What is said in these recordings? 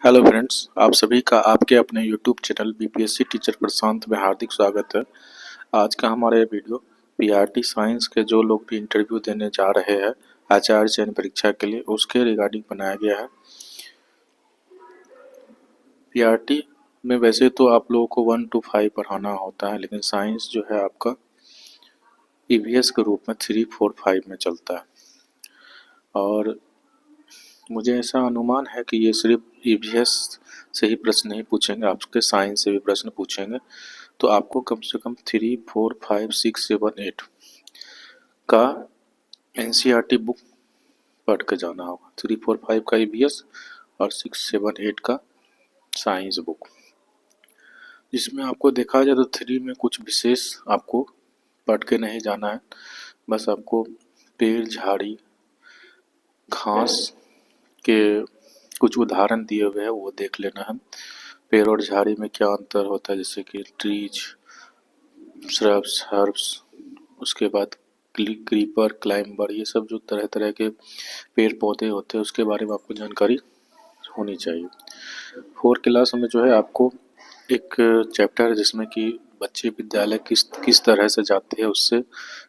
Hello friends, आप सभी का आपके अपने यूट्यूब चैनल बीपीएससी टीचर प्रशांत में हार्दिक स्वागत है। आज का हमारा ये वीडियो पीआरटी साइंस के जो लोग भी इंटरव्यू देने जा रहे हैं आचार्य चयन परीक्षा के लिए, उसके रिगार्डिंग बनाया गया है। पीआरटी में वैसे तो आप लोगों को 1 to 5 पढ़ाना होता है, लेकिन साइंस जो है आपका ईवीएस के रूप में 3, 4, 5 में चलता है। और मुझे ऐसा अनुमान है कि ये सिर्फ ईवीएस से ही प्रश्न नहीं पूछेंगे, आपके साइंस से भी प्रश्न पूछेंगे। तो आपको कम से कम 3, 4, 5, 6, 7, 8 का एनसीईआरटी बुक पढ़ के जाना होगा। 3, 4, 5 का ईवीएस और 6, 7, 8 का साइंस बुक। जिसमें आपको देखा जाए तो 3 में कुछ विशेष आपको पढ़ के नहीं जाना है, बस आपको पेड़, झाड़ी, घास के कुछ उदाहरण दिए हुए हैं वो देख लेना है। पेड़ और झाड़ी में क्या अंतर होता है, जैसे कि ट्रीज, श्रब्स, हर्ब्स, उसके बाद क्रीपर, क्लाइंबर, ये सब जो तरह तरह के पेड़ पौधे होते हैं उसके बारे में आपको जानकारी होनी चाहिए। 4 क्लास में जो है आपको एक चैप्टर है जिसमें कि बच्चे विद्यालय किस किस तरह से जाते हैं उससे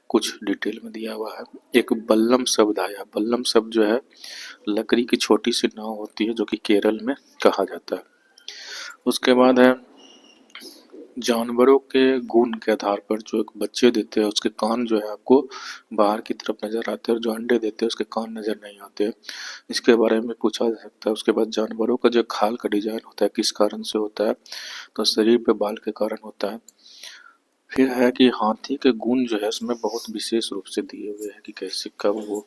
कुछ डिटेल में दिया हुआ है। एक बल्लम शब्द आया। बल्लम शब्द जो है लकड़ी की छोटी सी नाव होती है जो कि केरल में कहा जाता है। उसके बाद है जानवरों के गुण के आधार पर जो एक बच्चे देते हैं उसके कान जो है आपको बाहर की तरफ नजर आते हैं, और जो अंडे देते हैं उसके कान नजर नहीं आते हैं। इसके बारे में पूछा जा सकता है। उसके बाद जानवरों का जो खाल का डिजाइन होता है किस कारण से होता है, तो शरीर पे बाल के कारण होता है। फिर है कि हाथी के गुण जो है उसमें बहुत विशेष रूप से दिए हुए हैं कि कैसे, कब वो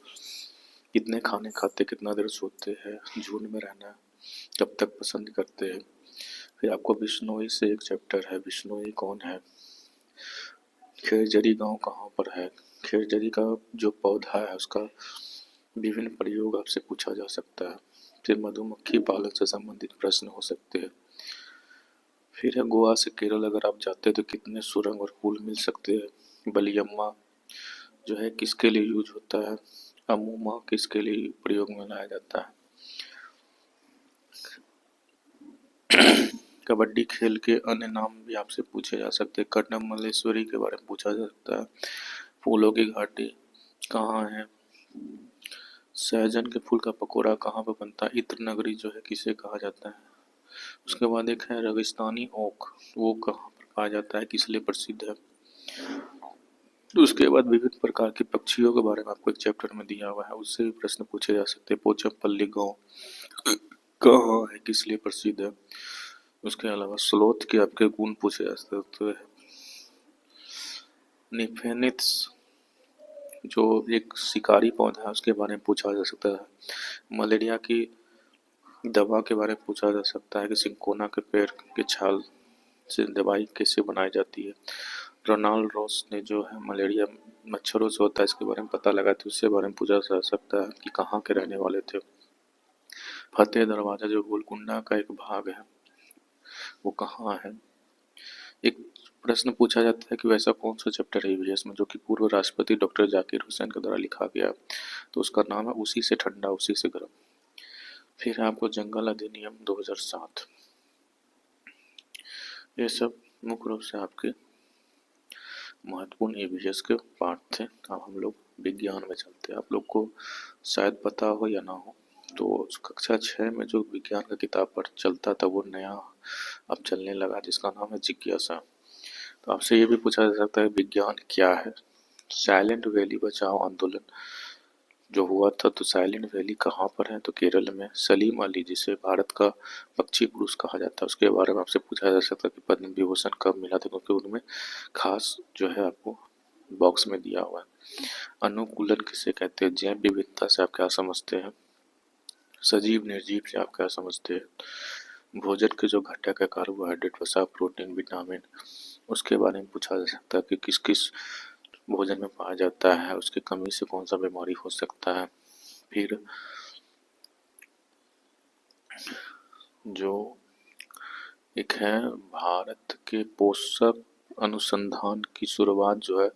कितने खाने खाते, कितना देर सोते हैं, झुंड में रहना कब तक पसंद करते हैं। फिर आपको बिश्नोई से एक चैप्टर है, बिश्नोई कौन है। खेरजरी गांव कहाँ पर है। खेरजरी का जो पौधा है उसका विभिन्न प्रयोग आपसे पूछा जा सकता है। फिर मधुमक्खी पालन से संबंधित प्रश्न हो सकते हैं। फिर है गोवा से केरल अगर आप जाते हैं तो कितने सुरंग और पुल मिल सकते हैं। बलियम्मा जो है किसके लिए यूज होता है। अमूमा किसके लिए प्रयोग में लाया जाता है। कबड्डी खेल के अन्य नाम भी आपसे पूछे जा सकते हैं। कर्णम मल्लेश्वरी के बारे में पूछा जा सकता है। फूलों की घाटी कहाँ है। सहजन के फूल का पकौड़ा कहाँ पर बनता है। इत्र नगरी जो है किसे कहा जाता है। उसके बाद एक है रेगिस्तानी ओक, वो कहाँ पर पाया जाता है, किस लिए प्रसिद्ध है। उसके बाद विभिन्न प्रकार के पक्षियों के बारे में आपको एक चैप्टर में दिया हुआ है, उससे भी प्रश्न पूछे जा सकते हैं। पोचमपल्ली गाँव कहाँ है, किस लिए प्रसिद्ध है। उसके अलावा स्लोथ के आपके गुण पूछे जा सकते हैं। निफेनिथ्स जो एक शिकारी पौधा है उसके बारे में पूछा जा सकता है। मलेरिया की दवा के बारे में पूछा जा सकता है कि सिंकोना के पेड़ के छाल से दवाई कैसे बनाई जाती है। रोनाल्ड रॉस ने जो है मलेरिया मच्छरों से होता है इसके बारे में पता लगा तो उसके बारे में पूछा जा सकता है कि कहाँ के रहने वाले थे। फतेह दरवाजा जो गोलकुंडा का एक भाग है वो कहाँ है। एक प्रश्न पूछा जाता है कि वैसा कौन सा चैप्टर है ईवीएस में जो कि पूर्व राष्ट्रपति डॉक्टर जाकिर हुसैन के द्वारा लिखा गया, तो उसका नाम है उसी से ठंडा उसी से गर्म। फिर है आपको जंगल अधिनियम 2007। ये सब मुख्य रूप से आपके महत्वपूर्ण ईवीएस के पार्ट थे। अब हम लोग विज्ञान में चलते हैं। आप लोग को शायद पता हो या ना हो, तो कक्षा 6 में जो विज्ञान का किताब पर चलता था वो नया अब चलने लगा जिसका नाम है जिज्ञासा। तो आपसे ये भी पूछा जा सकता है विज्ञान क्या है। साइलेंट वैली बचाओ आंदोलन जो हुआ था, तो साइलेंट वैली कहाँ पर है, तो केरल में। सलीम अली जिसे भारत का पक्षी पुरुष कहा जाता है उसके बारे में आपसे पूछा जा सकता है कि पद्म विभूषण कब मिला था, क्योंकि उनमें खास जो है आपको बॉक्स में दिया हुआ है। अनुकूलन किसे कहते हैं। जैव विविधता से आप क्या समझते हैं। सजीव निर्जीव से आप क्या समझते हैं। भोजन के जो घटक है कार्बोहाइड्रेट, वसा, प्रोटीन, विटामिन, उसके बारे में पूछा जा सकता है कि किस किस भोजन में पाया जाता है, उसकी कमी से कौन सा बीमारी हो सकता है। फिर जो एक है भारत के पोषक अनुसंधान की शुरुआत जो है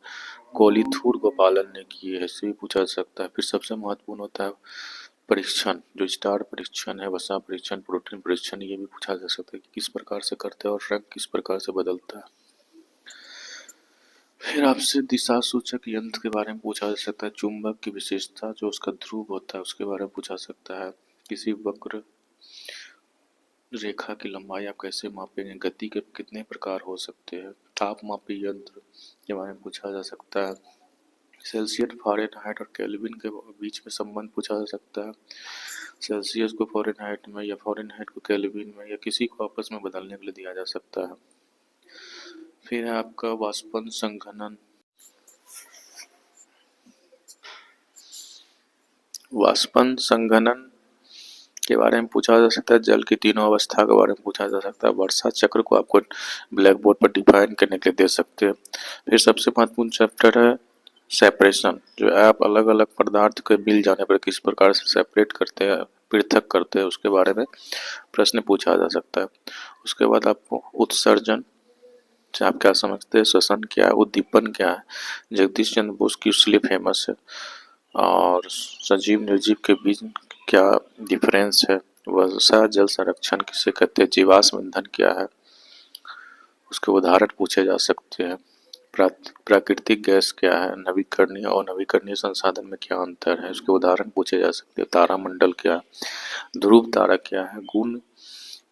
कोलीथुर गोपालन ने की है, इससे भी पूछा जा सकता है। फिर सबसे महत्वपूर्ण होता है परीक्षण, जो स्टार परीक्षण है, वसा परीक्षण, प्रोटीन परीक्षण, ये भी पूछा जा सकता है कि किस प्रकार से करते हैं और रंग किस प्रकार से बदलता है। फिर आपसे दिशा सूचक यंत्र के बारे में पूछा जा सकता है। चुंबक की विशेषता, जो उसका ध्रुव होता है, उसके बारे में पूछा सकता है। किसी वक्र रेखा की लंबाई आप कैसे मापेंगे, गति के कितने प्रकार हो सकते हैं। तापमापी यंत्र के बारे में पूछा जा सकता है। सेल्सियस, फ़ारेनहाइट और केल्विन के बीच में संबंध पूछा जा सकता है। सेल्सियस को फ़ारेनहाइट में या फ़ारेनहाइट को केल्विन में या किसी को आपस में बदलने के लिए दिया जा सकता है। फिर है आपका वाष्पन संघनन। वाष्पन संघनन के बारे में पूछा जा सकता है। जल की तीनों अवस्था के बारे में पूछा जा सकता है। वर्षा चक्र को आपको ब्लैक बोर्ड पर डिफाइन करने के लिए दे सकते हैं। फिर सबसे महत्वपूर्ण चैप्टर है सेपरेशन, जो आप अलग अलग पदार्थ के मिल जाने पर किस प्रकार से सेपरेट करते हैं, पृथक करते हैं, उसके बारे में प्रश्न पूछा जा सकता है। उसके बाद आपको उत्सर्जन से आप क्या समझते हैं, श्वसन क्या है, उद्दीपन क्या है, जगदीश चंद्र बोस किस लिए फेमस है, और सजीव निर्जीव के बीच क्या डिफरेंस है, वर्षा जल संरक्षण किसे कहते हैं, जीवाश्म ईंधन क्या है, उसके उदाहरण पूछे जा सकते हैं। प्राकृतिक गैस क्या है, नवीकरणीय और नवीकरणीय संसाधन में क्या अंतर है, उसके उदाहरण पूछे जा सकते हैं। तारामंडल क्या है, ध्रुव तारा क्या है, गुण,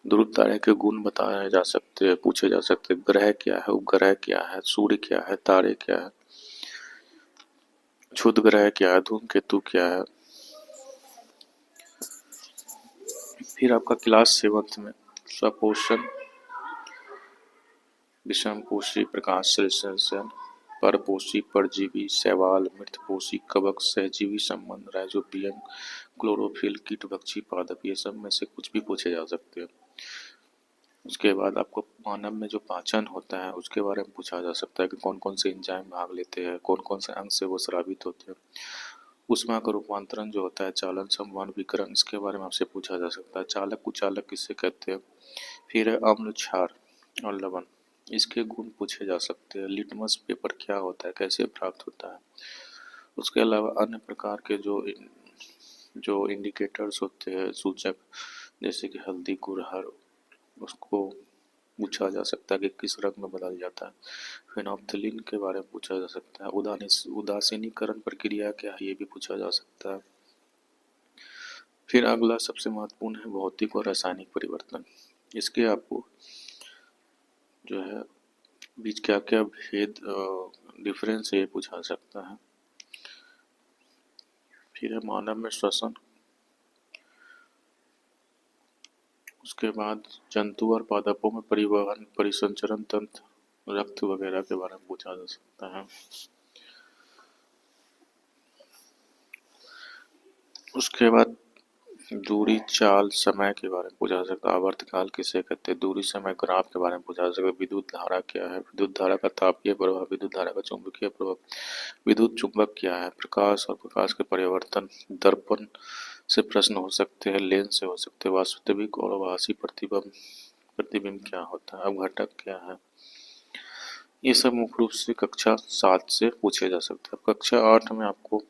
ध्रुव तारे के गुण बताए जा सकते हैं, पूछे जा सकते हैं। ग्रह क्या है, उपग्रह क्या है, सूर्य क्या है, तारे क्या है, क्षुद्र ग्रह क्या है, धूमकेतु क्या है। फिर आपका क्लास 7 में स्वपोषण, विषमपोषी, प्रकाश संश्लेषण, परपोषी, परजीवी, शैवाल, मृतपोषी, कवक, सहजीवी संबंध, राइजोबियम, क्लोरोफिल, कीटभक्षी, पादप, ये सब में से कुछ भी पूछे जा सकते हैं। उसके बाद आपको मानव में जो पाचन होता है उसके बारे में पूछा जा सकता है कि कौन कौन से एंजाइम भाग लेते हैं, कौन कौन से अंग से वो स्रावित होते हैं। ऊष्मा का रूपांतरण जो होता है, चालन, संवहन, विकिरण, इसके बारे में आपसे पूछा जा सकता है। चालक, कुचालक किससे कहते हैं। फिर है अम्ल, क्षार और लवण, इसके गुण पूछे जा सकते हैं। लिटमस पेपर क्या होता है, कैसे प्राप्त होता है। उसके अलावा अन्य प्रकार के जो इंडिकेटर्स होते हैं, सूचक, जैसे कि हल्दी, गुड़हल, उसको पूछा जा सकता है कि किस रंग में बदल जाता है। फेनोल्फ्थालीन के बारे में पूछा जा सकता है। उदासीनीकरण प्रक्रिया क्या है, ये भी पूछा जा सकता है। फिर अगला सबसे महत्वपूर्ण है भौतिक और रासायनिक परिवर्तन। इसके आपको जो है बीच क्या क्या भेद, डिफरेंस है, ये पूछा सकता है। फिर है मानव में श्वसन, उसके बाद जंतु और पादपों में परिवहन, परिसंचरण तंत्र, रक्त वगैरह के बारे में पूछा जा सकता है। उसके बाद दूरी, चाल, समय के बारे में पूछा जा सकता है। आवर्तकाल किसे कहते हैं, दूरी, समय, ग्राफ के बारे में पूछा जा सकता है। विद्युत धारा क्या है, विद्युत धारा का तापीय प्रभाव, विद्युत धारा का चुंबकीय प्रभाव, विद्युत चुंबक क्या है, प्रकाश और प्रकाश के परिवर्तन, दर्पण से प्रश्न हो सकते हैं, लेंस से हो सकते हैं। वास्तविक और आभासी प्रतिबिंब क्या होता है, अपघटक क्या है। ये सब मुख्य रूप से कक्षा 7 से पूछे जा सकते हैं। कक्षा 8 में आपको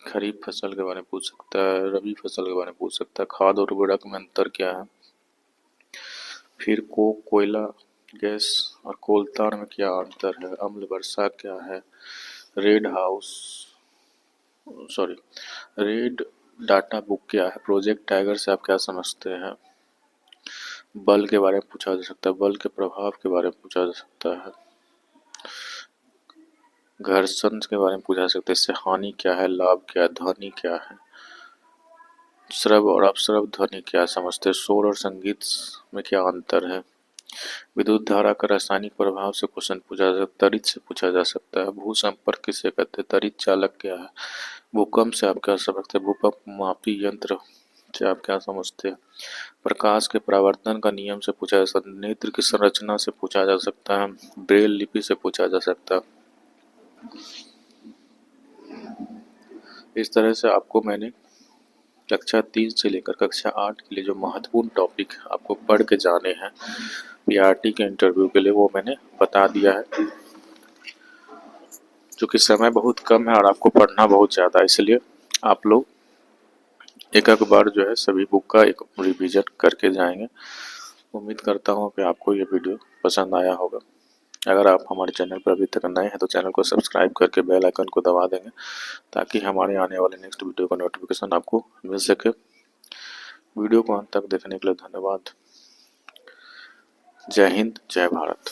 खरीफ फसल के बारे में पूछ सकता है, रबी फसल के बारे में पूछ सकता है। खाद और उर्वरक में अंतर क्या है। फिर कोयला, गैस और कोल tar में क्या अंतर है। अम्ल वर्षा क्या है। रेड डाटा बुक क्या है। प्रोजेक्ट टाइगर से आप क्या समझते हैं। बल के बारे में पूछा जा सकता है। बल के प्रभाव के बारे में पूछा जा सकता है। घर्षण के बारे में पूछा जा सकता है। इससे हानि क्या है, लाभ क्या है, ध्वनि क्या है। श्रव और अपश्रव ध्वनि क्या समझते हैं। शोर और संगीत में क्या अंतर है। विद्युत धारा का रासायनिक प्रभाव से क्वेश्चन पूछा जा सकता है। तड़ित से पूछा जा सकता है। भू संपर्क किसे कहते हैं। तड़ित चालक क्या है। भूकंप से आप क्या समझते हैं। भूकंप मापी यंत्र से आप क्या समझते हैं। प्रकाश के परावर्तन का नियम से पूछा जा सकता है। नेत्र की संरचना से पूछा जा सकता है। ब्रेल लिपि से पूछा जा सकता है। इस तरह से आपको मैंने कक्षा 3 से लेकर कक्षा 8 के लिए जो महत्वपूर्ण टॉपिक आपको पढ़ के जाने हैं पीआरटी के इंटरव्यू के लिए, वो मैंने बता दिया है। क्योंकि समय बहुत कम है और आपको पढ़ना बहुत ज़्यादा है, इसलिए आप लोग एक एक बार जो है सभी बुक का एक रिवीजन करके जाएंगे। उम्मीद करता हूँ कि आपको ये वीडियो पसंद आया होगा। अगर आप हमारे चैनल पर अभी तक नए हैं तो चैनल को सब्सक्राइब करके बेल आइकन को दबा देंगे, ताकि हमारे आने वाले नेक्स्ट वीडियो का नोटिफिकेशन आपको मिल सके। वीडियो को अंत तक देखने के लिए धन्यवाद। जय हिंद, जय भारत।